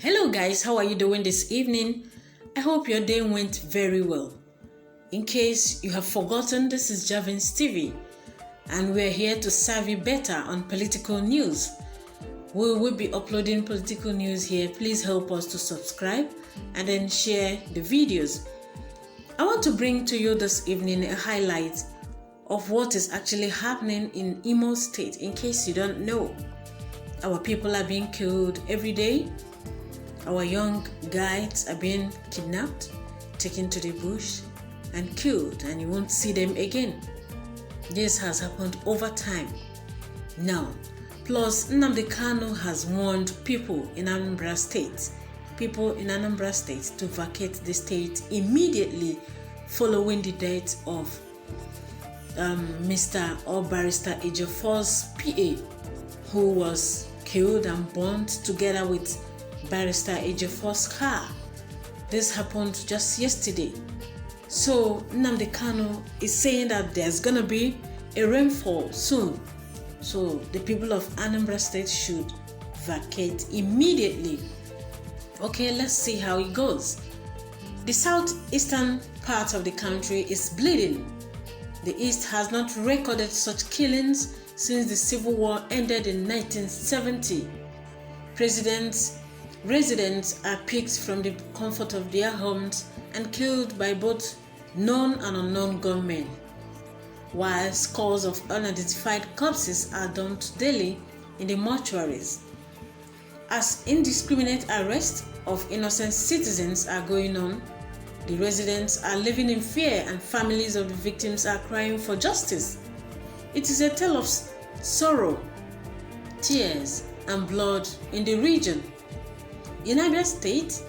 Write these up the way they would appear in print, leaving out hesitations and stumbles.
Hello guys, how are you doing this evening? I hope your day went very well. In case you have forgotten, this is Javin's TV and we're here to serve you better on political news. We will be uploading political news here. Please help us to subscribe and then share the videos. I want to bring to you this evening a highlight of what is actually happening in Imo State. In case you don't know, our people are being killed every day. Our young guides are being kidnapped, taken to the bush and killed, and you won't see them again. This has happened over time. Now, plus Anambra State has warned people in Anambra State to vacate the state immediately following the death of Mr. or Barrister Ejiofor's PA, who was killed and burnt together with Barrister Ejiofor's car. This happened just yesterday. So Anambra State is saying that there's gonna be a rainfall soon. So the people of Anambra State should vacate immediately. Okay, let's see how it goes. The southeastern part of the country is bleeding. The East has not recorded such killings since the Civil War ended in 1970. Residents are picked from the comfort of their homes and killed by both known and unknown gunmen, while scores of unidentified corpses are dumped daily in the mortuaries. As indiscriminate arrests of innocent citizens are going on, the residents are living in fear and families of the victims are crying for justice. It is a tale of sorrow, tears, and blood in the region. In Anambra State,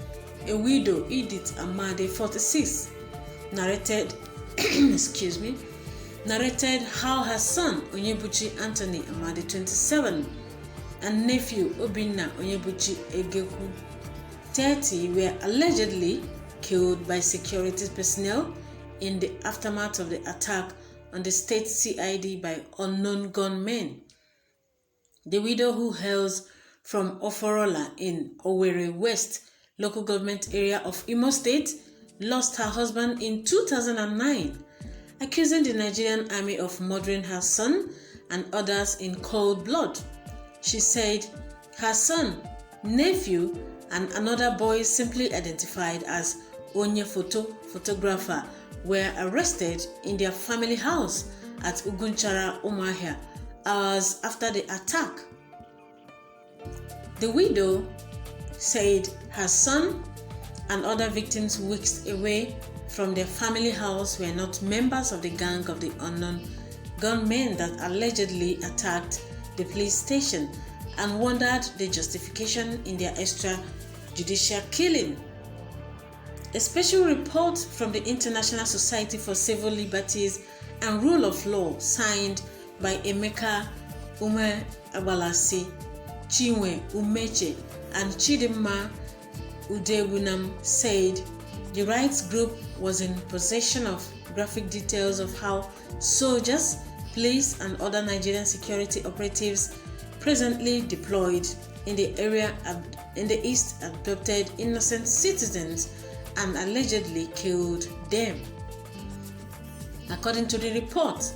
a widow, Edith Amade, 46, narrated how her son, Onyebuchi Anthony Amade, 27, and nephew, Obinna Onyebuchi Egeku, 30, were allegedly killed by security personnel in the aftermath of the attack on the state CID by unknown gunmen. The widow, who hails from Oforola in Owerri West local government area of Imo State, lost her husband in 2009, accusing the Nigerian army of murdering her son and others in cold blood. She said her son, nephew, and another boy simply identified as Onye photographer were arrested in their family house at Ugunchara, Umuahia, hours after the attack. The widow said her son and other victims whisked away from their family house were not members of the gang of the unknown gunmen that allegedly attacked the police station, and wondered the justification in their extrajudicial killing. A special report from the International Society for Civil Liberties and Rule of Law, signed by Emeka Ume Abalasi, Chinwe Umeche, and Chidimma Udewunam, said the rights group was in possession of graphic details of how soldiers, police, and other Nigerian security operatives presently deployed in the area in the East abducted innocent citizens and allegedly killed them. According to the report,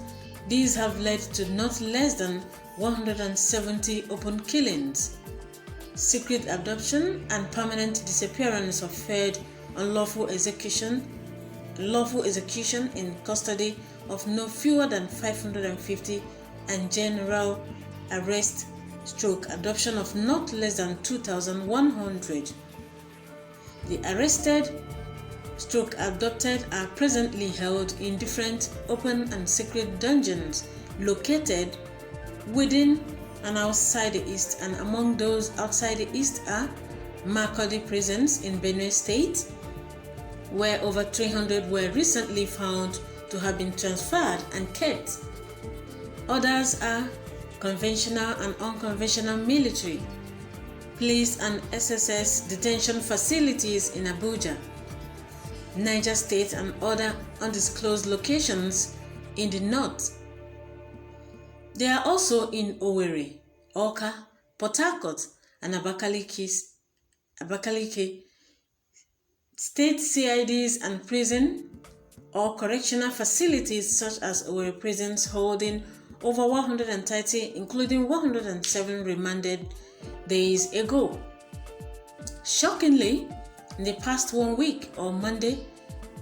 these have led to not less than 170 open killings, secret abduction, and permanent disappearance of failed unlawful execution in custody of no fewer than 550, and general arrest / adoption of not less than 2,100. The arrested / abducted are presently held in different open and secret dungeons located within and outside the East, and among those outside the East are Makurdi prisons in Benue State, where over 300 were recently found to have been transferred and kept. Others are conventional and unconventional military, police and SSS detention facilities in Abuja, Niger State, and other undisclosed locations in the north. They are also in Owerri, Awka, Port Harcourt, and Abakaliki Abakaliki, state CIDs and prison or correctional facilities such as Owerri prisons holding over 130, including 107 remanded days ago. Shockingly, in the past 1 week, or Monday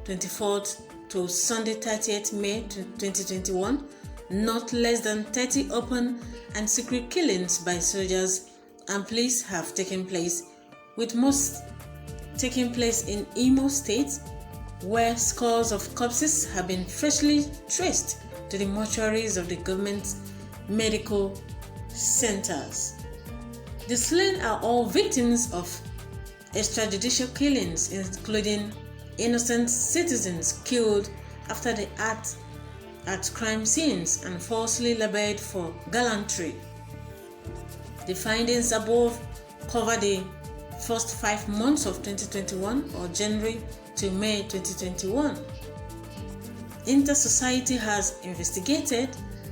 24th to Sunday 30th May 2021, not less than 30 open and secret killings by soldiers and police have taken place, with most taking place in Imo State, where scores of corpses have been freshly traced to the mortuaries of the government medical centers. The slain are all victims of extrajudicial killings, including innocent citizens killed after the act at crime scenes and falsely labeled for gallantry. The findings above cover the first 5 months of 2021, or January to May 2021. Inter-Society has investigated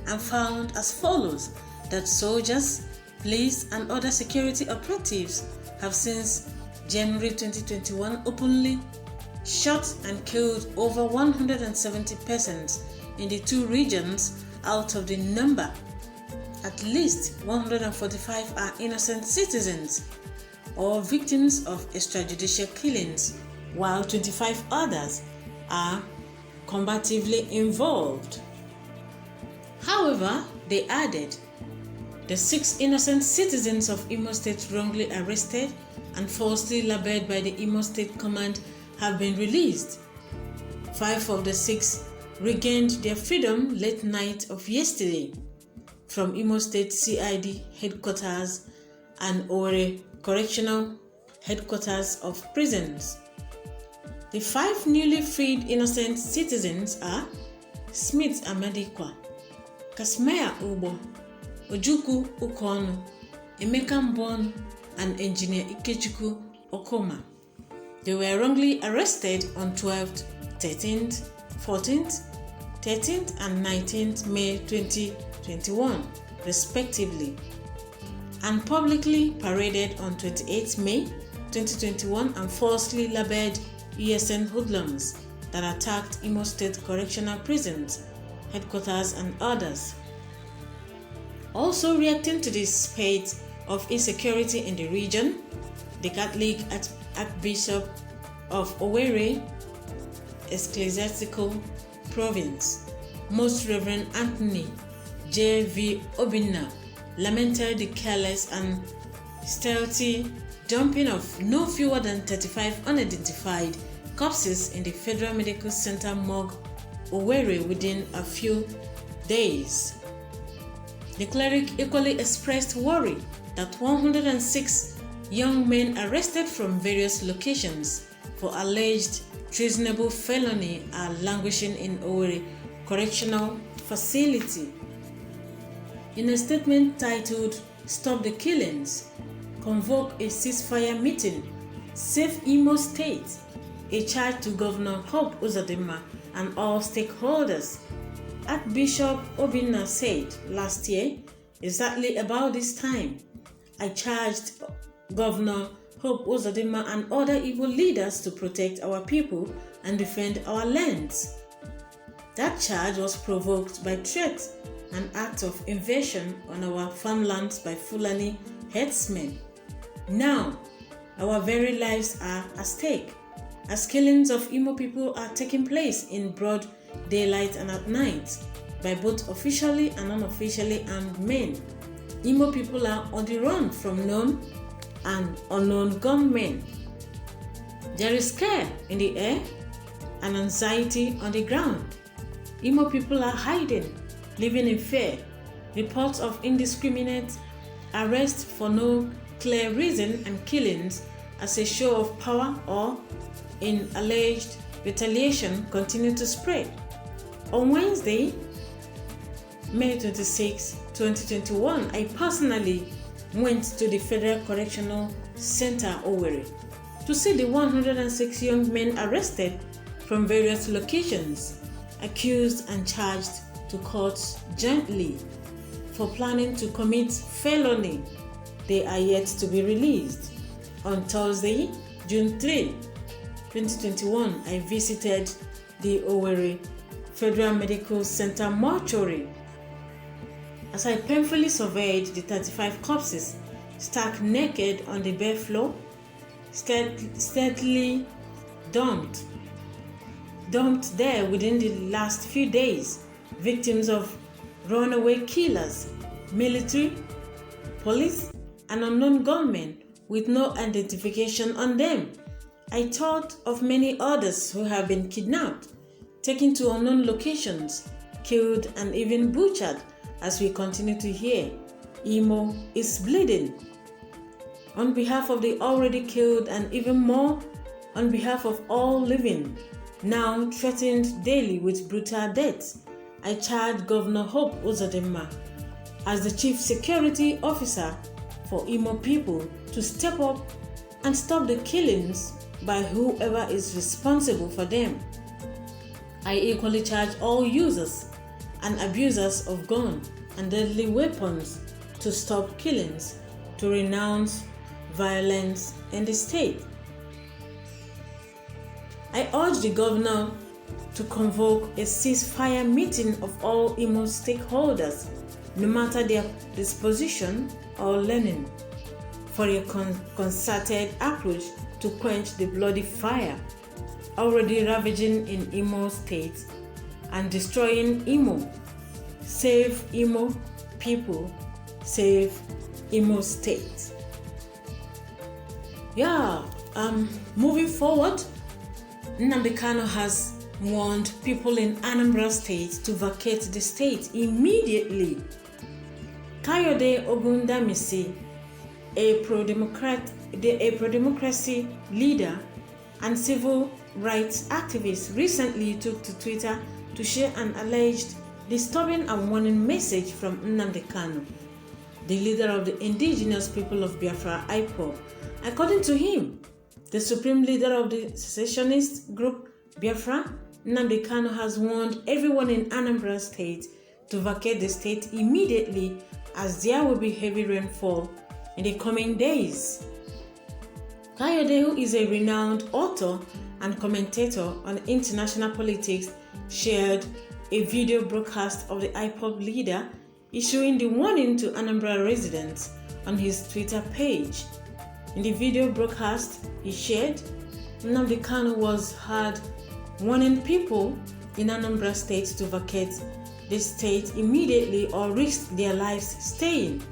and found as follows that soldiers, police, and other security operatives have since January 2021 openly shot and killed over 170 persons in the 2 regions. Out of the number, at least 145 are innocent citizens or victims of extrajudicial killings, while 25 others are combatively involved. However, they added, the 6 innocent citizens of Imo State wrongly arrested and falsely labeled by the Imo State Command have been released. 5 of the 6 regained their freedom late night of yesterday from Imo State CID headquarters and Owerri Correctional headquarters of prisons. The 5 newly freed innocent citizens are Smith Amadikwa, Kasmaya Ubo, Ojuku Ukonu, Emeka Mbonu, and Engineer Ikechukwu Okoma. They were wrongly arrested on 12th, 13th, 14th, 13th, and 19th May 2021, respectively, and publicly paraded on 28th May 2021 and falsely labeled ESN hoodlums that attacked Imo State Correctional Prisons, headquarters, and others. Also reacting to this spate of insecurity in the region, the Catholic Archbishop of Owerri Ecclesiastical Province, Most Reverend Anthony J.V. Obinna, lamented the careless and stealthy dumping of no fewer than 35 unidentified corpses in the Federal Medical Center morgue, Owerri, within a few days. The cleric equally expressed worry that 106 young men arrested from various locations for alleged treasonable felony are languishing in Owerri Correctional Facility. In a statement titled "Stop the Killings, Convoke a Ceasefire Meeting, Save Imo State," a charge to Governor Hope Uzodinma and all stakeholders, Archbishop Obinna said last year, exactly about this time, I charged Governor Hope Uzodinma and other Igbo leaders to protect our people and defend our lands. That charge was provoked by threat and act of invasion on our farmlands by Fulani herdsmen. Now, our very lives are at stake, as killings of Imo people are taking place in broad daylight and at night by both officially and unofficially armed men. Imo people are on the run from known and unknown gunmen. There is scare in the air and anxiety on the ground. Imo people are hiding, living in fear. Reports of indiscriminate arrest for no clear reason and killings as a show of power or in alleged retaliation continue to spread. On Wednesday, May 26, 2021, I personally went to the Federal Correctional Center, Owerri, to see the 106 young men arrested from various locations, accused and charged to court jointly for planning to commit felony. They are yet to be released. On Thursday, June 3, 2021, I visited the Owerri Federal Medical Center mortuary. As I painfully surveyed the 35 corpses stark naked on the bare floor, steadily dumped there within the last few days, victims of runaway killers, military, police, and unknown gunmen with no identification on them, I thought of many others who have been kidnapped, taken to unknown locations, killed, and even butchered. As we continue to hear, Imo is bleeding. On behalf of the already killed and even more on behalf of all living, now threatened daily with brutal deaths, I charge Governor Hope Uzodinma as the Chief Security Officer for Imo people to step up and stop the killings by whoever is responsible for them. I equally charge all users and abusers of guns and deadly weapons to stop killings, to renounce violence in the state. I urge the governor to convoke a ceasefire meeting of all Imo stakeholders, no matter their disposition or learning, for a concerted approach to quench the bloody fire already ravaging in Imo State and destroying Imo. Save Imo people, save Imo State. Moving forward, Nnamdi Kanu has warned people in Anambra State to vacate the state immediately. Kayode Ogundamisi, a pro-democracy leader and civil rights activist, recently took to Twitter to share an alleged disturbing and warning message from Nnamdi Kanu, the leader of the indigenous people of Biafra, IPOB. According to him, the supreme leader of the secessionist group Biafra, Nnamdi Kanu, has warned everyone in Anambra State to vacate the state immediately, as there will be heavy rainfall in the coming days. Kayode, who is a renowned author and commentator on international politics, shared a video broadcast of the IPOB leader issuing the warning to Anambra residents on his Twitter page. In the video broadcast he shared, Nnamdi Kanu was heard warning people in Anambra State to vacate the state immediately or risk their lives staying.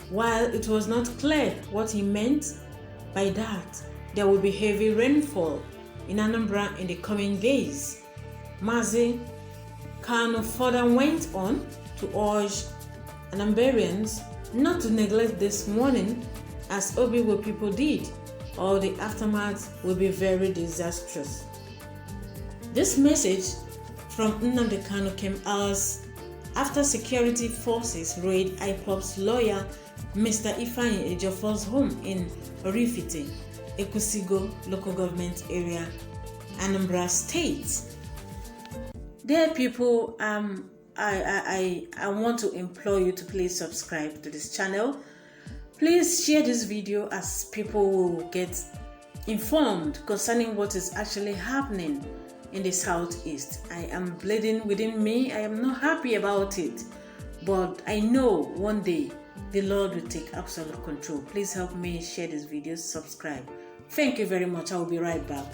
While it was not clear what he meant by that, there will be heavy rainfall in Anambra in the coming days. Mazi Kanu further went on to urge Anambrians not to neglect this warning, as Obiwo people did, or the aftermath will be very disastrous. This message from Nnamdi Kanu came hours after security forces raid IPOB's lawyer Mr. Ifeanyi Ejiofor's home in Orifite, Ekusigo local government area, Anambra State. Dear people, I want to implore you to please subscribe to this channel. Please share this video as people will get informed concerning what is actually happening in the southeast. I am bleeding within me. I am not happy about it, but I know one day the Lord will take absolute control. Please help me share this video, subscribe. Thank you very much. I will be right back.